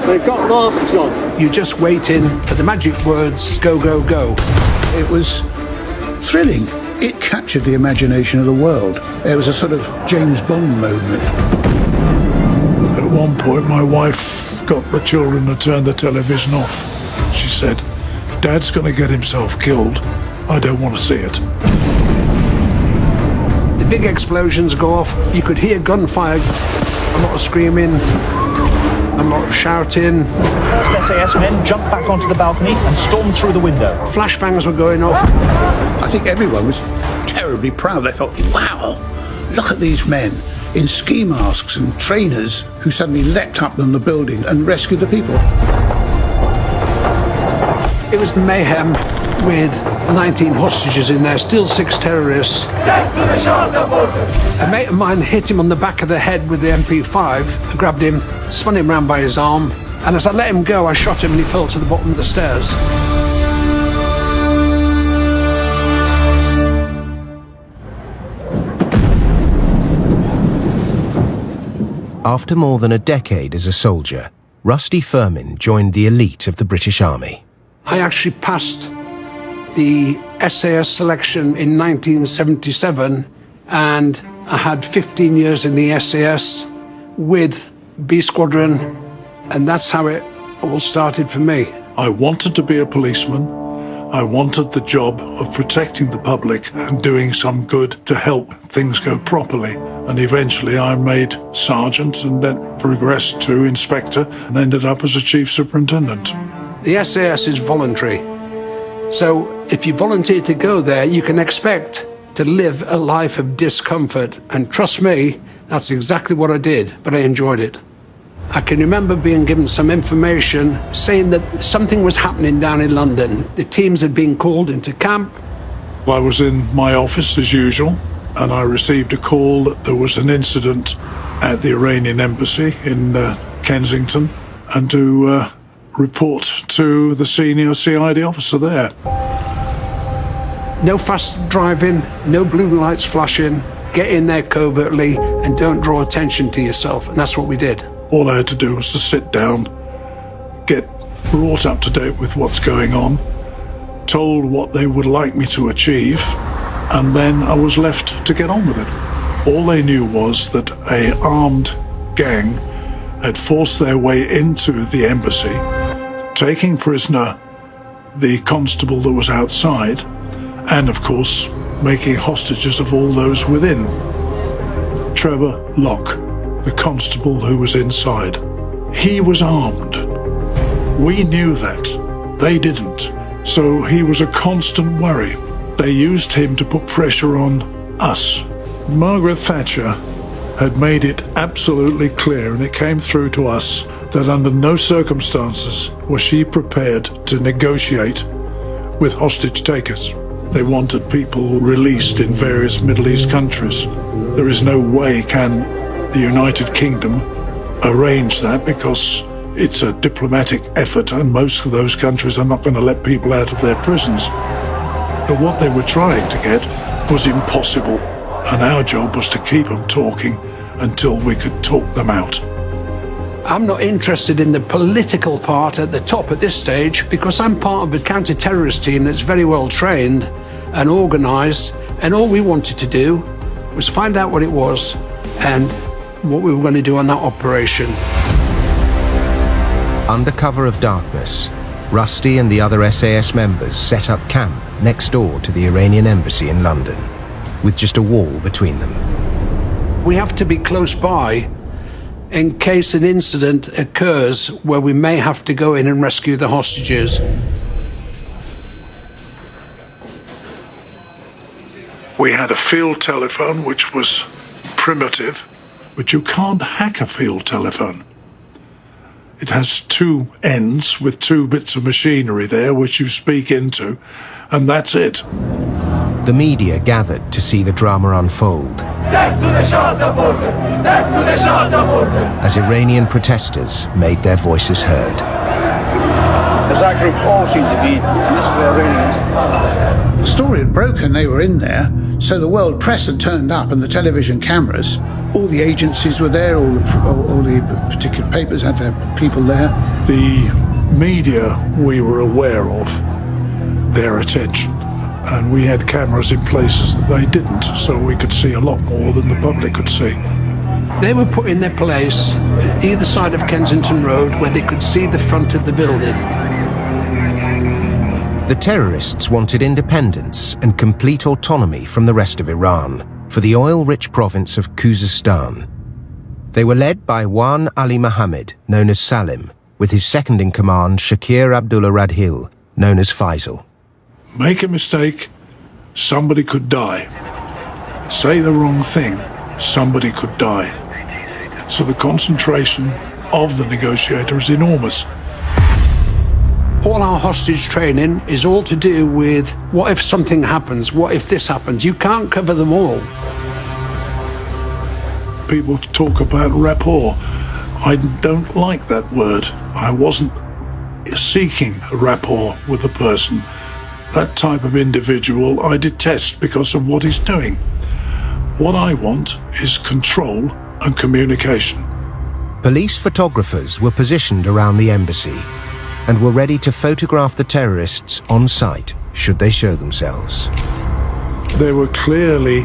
They've got masks on. You're just waiting for the magic words, go, go, go. It was thrilling. It captured the imagination of the world. It was a sort of James Bond moment. At one point, my wife got the children to turn the television off. She said, "Dad's going to get himself killed. I don't want to see it." The big explosions go off. You could hear gunfire, a lot of screaming, a lot of shouting. First SAS men jumped back onto the balcony and stormed through the window. Flashbangs were going off. I think everyone was terribly proud. They thought, wow, look at these men in ski masks and trainers who suddenly leapt up on the building and rescued the people. It was mayhem with 19 hostages in there, still 6 terrorists. A mate of mine hit him on the back of the head with the MP5. I grabbed him, spun him round by his arm, and as I let him go, I shot him and he fell to the bottom of the stairs. After more than a decade as a soldier, Rusty Firmin joined the elite of the British Army. I actually passed the SAS selection in 1977, and I had 15 years in the SAS with B Squadron, and that's how it all started for me. I wanted to be a policeman. I wanted the job of protecting the public and doing some good to help things go properly. And eventually I made sergeant and then progressed to inspector and ended up as a chief superintendent. The SAS is voluntary. So if you volunteer to go there, you can expect to live a life of discomfort. And trust me, that's exactly what I did, but I enjoyed it. I can remember being given some information saying that something was happening down in London. The teams had been called into camp. I was in my office as usual, and I received a call that there was an incident at the Iranian embassy in Kensington, and to report to the senior CID officer there. No fast driving, no blue lights flashing. Get in there covertly and don't draw attention to yourself. And that's what we did. All I had to do was to sit down, get brought up to date with what's going on, told what they would like me to achieve, and then I was left to get on with it. All they knew was that an armed gang had forced their way into the embassy, taking prisoner the constable that was outside, and of course making hostages of all those within. Trevor Locke, the constable who was inside, he was armed. We knew that, they didn't, so he was a constant worry. They used him to put pressure on us. Margaret Thatcher had made it absolutely clear, and it came through to us, that under no circumstances was she prepared to negotiate with hostage takers. They wanted people released in various Middle East countries. There is no way can the United Kingdom arrange that, because it's a diplomatic effort and most of those countries are not going to let people out of their prisons. But what they were trying to get was impossible, and our job was to keep them talking until we could talk them out. I'm not interested in the political part at the top at this stage, because I'm part of a counter-terrorist team that's very well trained and organised, and all we wanted to do was find out what it was and what we were going to do on that operation. Under cover of darkness, Rusty and the other SAS members set up camp next door to the Iranian embassy in London, with just a wall between them. We have to be close by in case an incident occurs where we may have to go in and rescue the hostages. We had a field telephone which was primitive, but you can't hack a field telephone. It has two ends with two bits of machinery there which you speak into, and that's it. The media gathered to see the drama unfold as Iranian protesters made their voices heard. As that group all seem to be, and this is the Iranians. The story had broken, they were in there, so the world press had turned up and the television cameras. All the agencies were there, all the particular papers had their people there. The media, we were aware of their attention, and we had cameras in places that they didn't, so we could see a lot more than the public could see. They were put in their place at either side of Kensington Road where they could see the front of the building. The terrorists wanted independence and complete autonomy from the rest of Iran for the oil-rich province of Khuzestan. They were led by Wan Ali Mohammed, known as Salim, with his second-in-command Shakir Abdullah Radhil, known as Faisal. Make a mistake, somebody could die. Say the wrong thing, somebody could die. So the concentration of the negotiator is enormous. All our hostage training is all to do with what if something happens, what if this happens. You can't cover them all. People talk about rapport. I don't like that word. I wasn't seeking a rapport with the person. That type of individual I detest because of what he's doing. What I want is control and communication. Police photographers were positioned around the embassy and were ready to photograph the terrorists on sight should they show themselves. They were clearly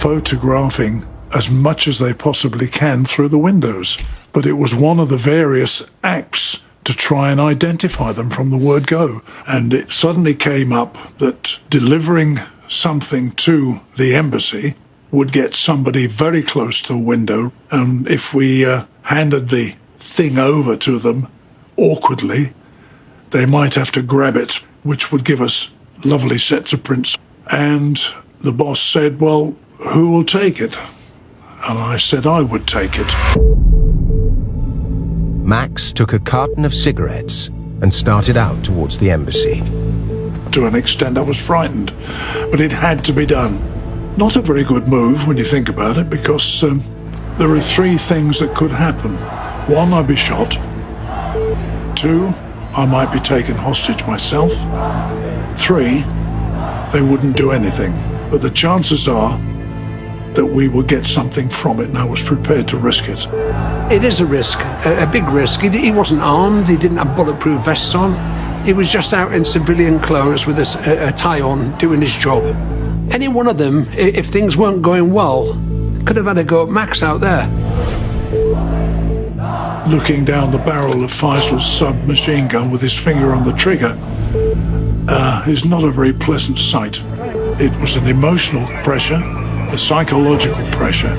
photographing as much as they possibly can through the windows, but it was one of the various acts to try and identify them from the word go. And it suddenly came up that delivering something to the embassy would get somebody very close to the window, and if we handed the thing over to them awkwardly, they might have to grab it, which would give us lovely sets of prints. And the boss said, well, who will take it? And I said I would take it. Max took a carton of cigarettes and started out towards the embassy. To an extent I was frightened, but it had to be done. Not a very good move when you think about it, because there are three things that could happen. One, I'd be shot. Two, I might be taken hostage myself. Three, they wouldn't do anything. But the chances are that we will get something from it, and I was prepared to risk it. It is a risk, a big risk. He wasn't armed, he didn't have bulletproof vests on. He was just out in civilian clothes with a tie on, doing his job. Any one of them, if things weren't going well, could have had a go at Max out there. Looking down the barrel of Faisal's submachine gun with his finger on the trigger is not a very pleasant sight. It was an emotional pressure, a psychological pressure.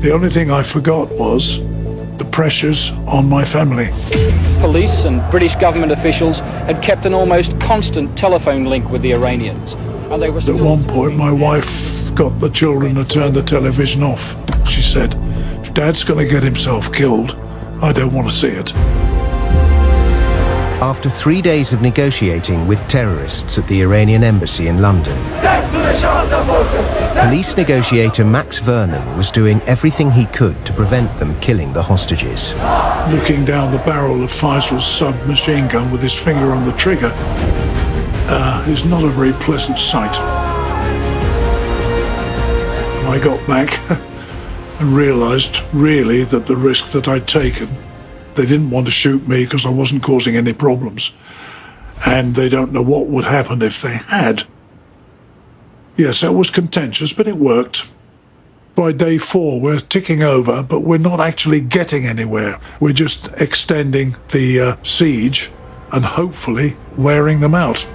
The only thing I forgot was the pressures on my family. Police and British government officials had kept an almost constant telephone link with the Iranians. And they were still... At one point, my wife got the children to turn the television off. She said, if Dad's going to get himself killed, I don't want to see it. After 3 days of negotiating with terrorists at the Iranian embassy in London, police negotiator Max Vernon was doing everything he could to prevent them killing the hostages. Looking down the barrel of Faisal's submachine gun with his finger on the trigger is not a very pleasant sight. I got back and realised, really, that the risk that I'd taken, they didn't want to shoot me because I wasn't causing any problems. And they don't know what would happen if they had. Yes, that was contentious, but it worked. By day 4, we're ticking over, but we're not actually getting anywhere. We're just extending the siege and hopefully wearing them out.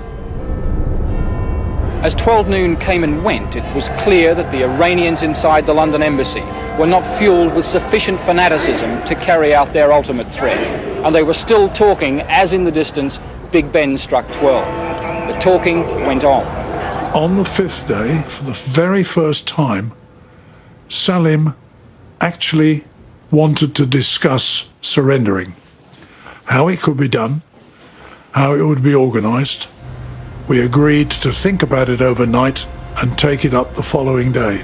As 12 noon came and went, it was clear that the Iranians inside the London embassy were not fueled with sufficient fanaticism to carry out their ultimate threat. And they were still talking as in the distance Big Ben struck 12. The talking went on. On the 5th day, for the very first time, Salim actually wanted to discuss surrendering, how it could be done, how it would be organised. We agreed to think about it overnight and take it up the following day.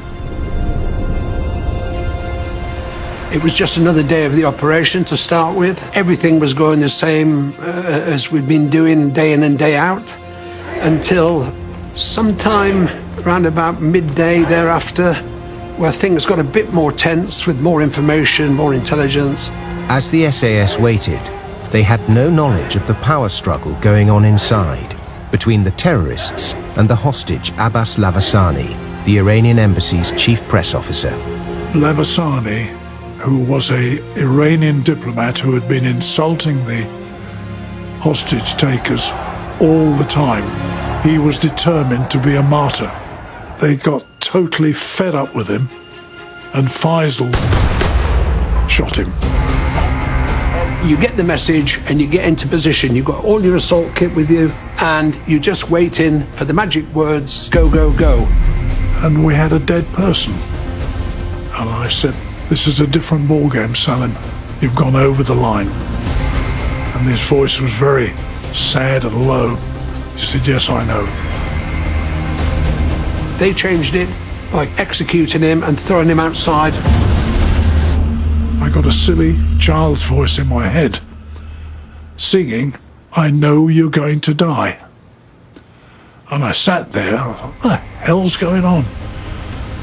It was just another day of the operation to start with. Everything was going the same as we'd been doing day in and day out, until sometime around about midday thereafter, where things got a bit more tense with more information, more intelligence. As the SAS waited, they had no knowledge of the power struggle going on inside between the terrorists and the hostage Abbas Lavasani, the Iranian embassy's chief press officer. Lavasani, who was an Iranian diplomat who had been insulting the hostage takers all the time, he was determined to be a martyr. They got totally fed up with him, and Faisal shot him. You get the message and you get into position. You've got all your assault kit with you, and you're just waiting for the magic words, go, go, go. And we had a dead person. And I said, "This is a different ballgame, Salim. You've gone over the line." And his voice was very sad and low. He said, "Yes, I know." They changed it by executing him and throwing him outside. I got a silly child's voice in my head, singing, "I know you're going to die." And I sat there, I thought, what the hell's going on?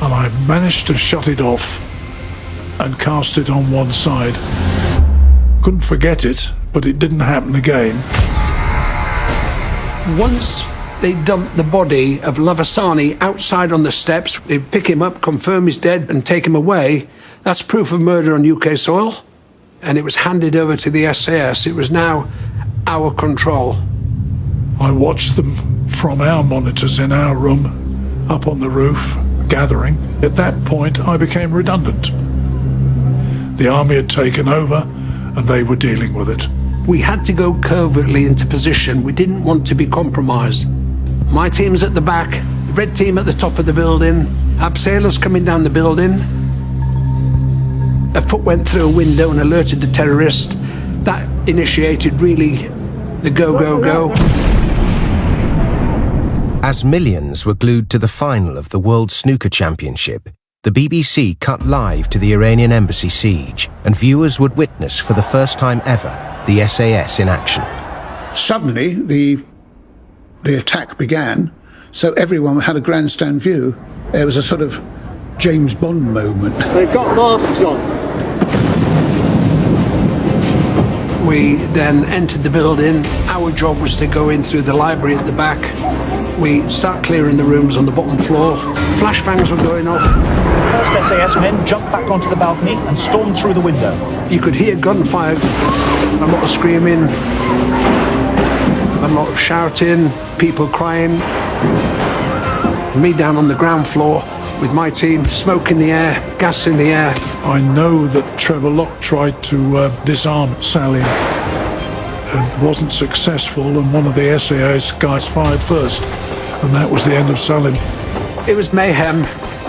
And I managed to shut it off and cast it on one side. Couldn't forget it, but it didn't happen again. Once they dumped the body of Lavasani outside on the steps, they'd pick him up, confirm he's dead, and take him away. That's proof of murder on UK soil. And it was handed over to the SAS. It was now our control. I watched them from our monitors in our room, up on the roof, gathering. At that point, I became redundant. The army had taken over, and they were dealing with it. We had to go covertly into position. We didn't want to be compromised. My team's at the back, the red team at the top of the building, abseilers coming down the building. A foot went through a window and alerted the terrorist. That initiated really the go, go, go. As millions were glued to the final of the World Snooker Championship, the BBC cut live to the Iranian embassy siege, and viewers would witness for the first time ever the SAS in action. Suddenly, the attack began, so everyone had a grandstand view. It was a sort of James Bond moment. They've got masks on. We then entered the building. Our job was to go in through the library at the back. We start clearing the rooms on the bottom floor. Flashbangs were going off. First SAS men jumped back onto the balcony and stormed through the window. You could hear gunfire, a lot of screaming, a lot of shouting, people crying. Me down on the ground floor with my team, smoke in the air, gas in the air. I know that Trevor Locke tried to disarm Salim and wasn't successful, and one of the SAS guys fired first, and that was the end of Salim. It was mayhem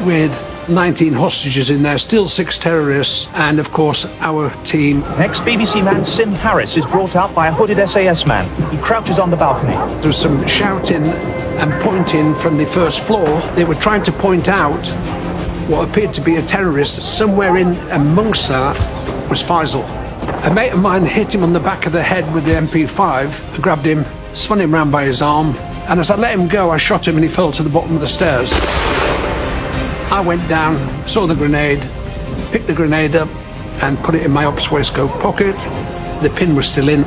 with 19 hostages in there, still 6 terrorists, and of course our team. Next, BBC man Sim Harris is brought out by a hooded SAS man. He crouches on the balcony. There was some shouting and pointing from the first floor. They were trying to point out what appeared to be a terrorist. Somewhere in amongst that was Faisal. A mate of mine hit him on the back of the head with the MP5. I grabbed him, spun him round by his arm, and as I let him go, I shot him and he fell to the bottom of the stairs. I went down, saw the grenade, picked the grenade up and put it in my ops waistcoat pocket. The pin was still in.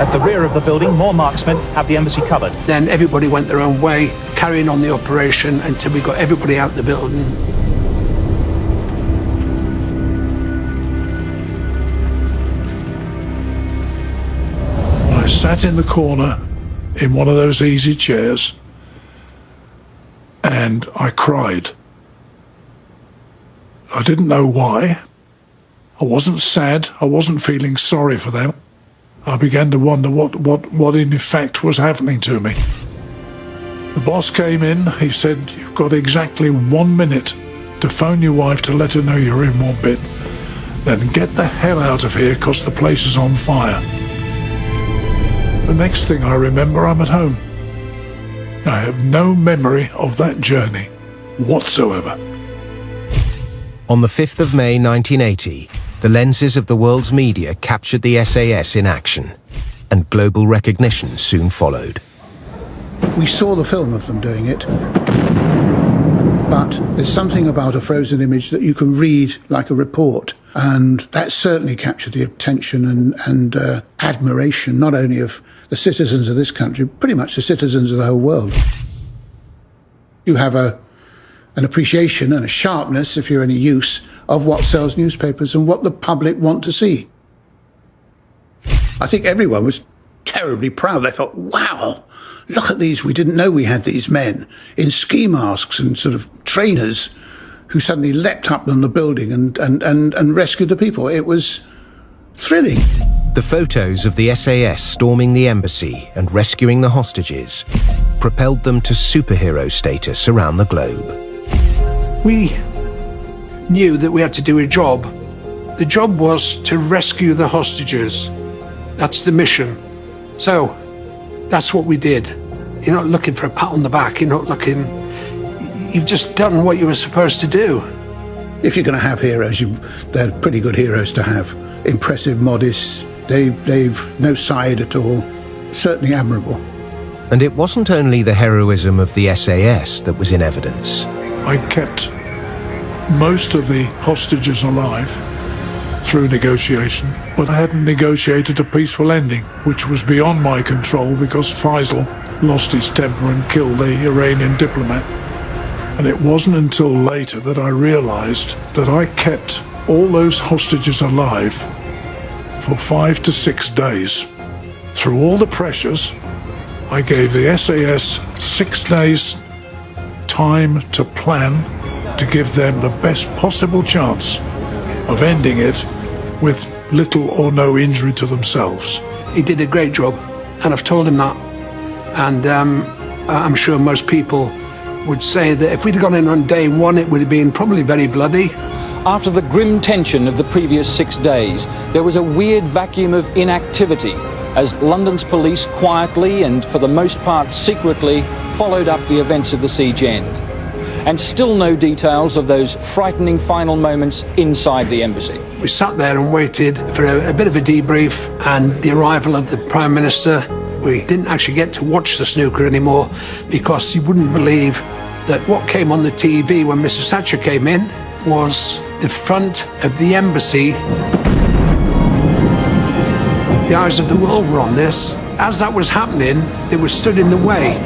At the rear of the building, more marksmen have the embassy covered. Then everybody went their own way, carrying on the operation until we got everybody out the building. I sat in the corner in one of those easy chairs and I cried. I didn't know why. I wasn't sad. I wasn't feeling sorry for them. I began to wonder what in effect was happening to me. The boss came in. He said, "You've got exactly 1 minute to phone your wife to let her know you're in one bit, then get the hell out of here because the place is on fire. The next thing I remember, I'm at home. I have no memory of that journey whatsoever. On the 5th of May 1980, the lenses of the world's media captured the SAS in action, and global recognition soon followed. We saw the film of them doing it, but there's something about a frozen image that you can read like a report, and that certainly captured the attention and admiration, not only of the citizens of this country, pretty much the citizens of the whole world. You have an appreciation and a sharpness, if you're any use, of what sells newspapers and what the public want to see. I think everyone was terribly proud. They thought, wow, look at these. We didn't know we had these men in ski masks and sort of trainers who suddenly leapt up on the building and rescued the people. It was thrilling. The photos of the SAS storming the embassy and rescuing the hostages propelled them to superhero status around the globe. We knew that we had to do a job. The job was to rescue the hostages. That's the mission. So that's what we did. You're not looking for a pat on the back. You're not looking... You've just done what you were supposed to do. If you're going to have heroes, they're pretty good heroes to have. Impressive, modest, they've no side at all. Certainly admirable. And it wasn't only the heroism of the SAS that was in evidence. I kept most of the hostages alive through negotiation, but I hadn't negotiated a peaceful ending, which was beyond my control because Faisal lost his temper and killed the Iranian diplomat. And it wasn't until later that I realized that I kept all those hostages alive for 5 to 6 days. Through all the pressures, I gave the SAS 6 days time to plan to give them the best possible chance of ending it with little or no injury to themselves. He did a great job, and I've told him that. And I'm sure most people would say that if we'd gone in on day one, it would have been probably very bloody. After the grim tension of the previous 6 days, there was a weird vacuum of inactivity as London's police quietly and for the most part secretly followed up the events of the siege end. And still no details of those frightening final moments inside the embassy. We sat there and waited for a bit of a debrief and the arrival of the Prime Minister. We didn't actually get to watch the snooker anymore because you wouldn't believe that what came on the TV when Mrs. Thatcher came in was the front of the embassy. The eyes of the world were on this. As that was happening, they were stood in the way.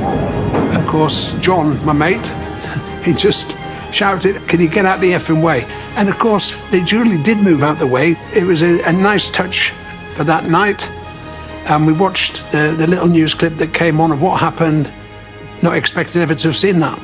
Of course, John, my mate, he just shouted, "Can you get out the effing way?" And of course, they duly did move out the way. It was a nice touch for that night. And we watched the little news clip that came on of what happened, not expecting ever to have seen that.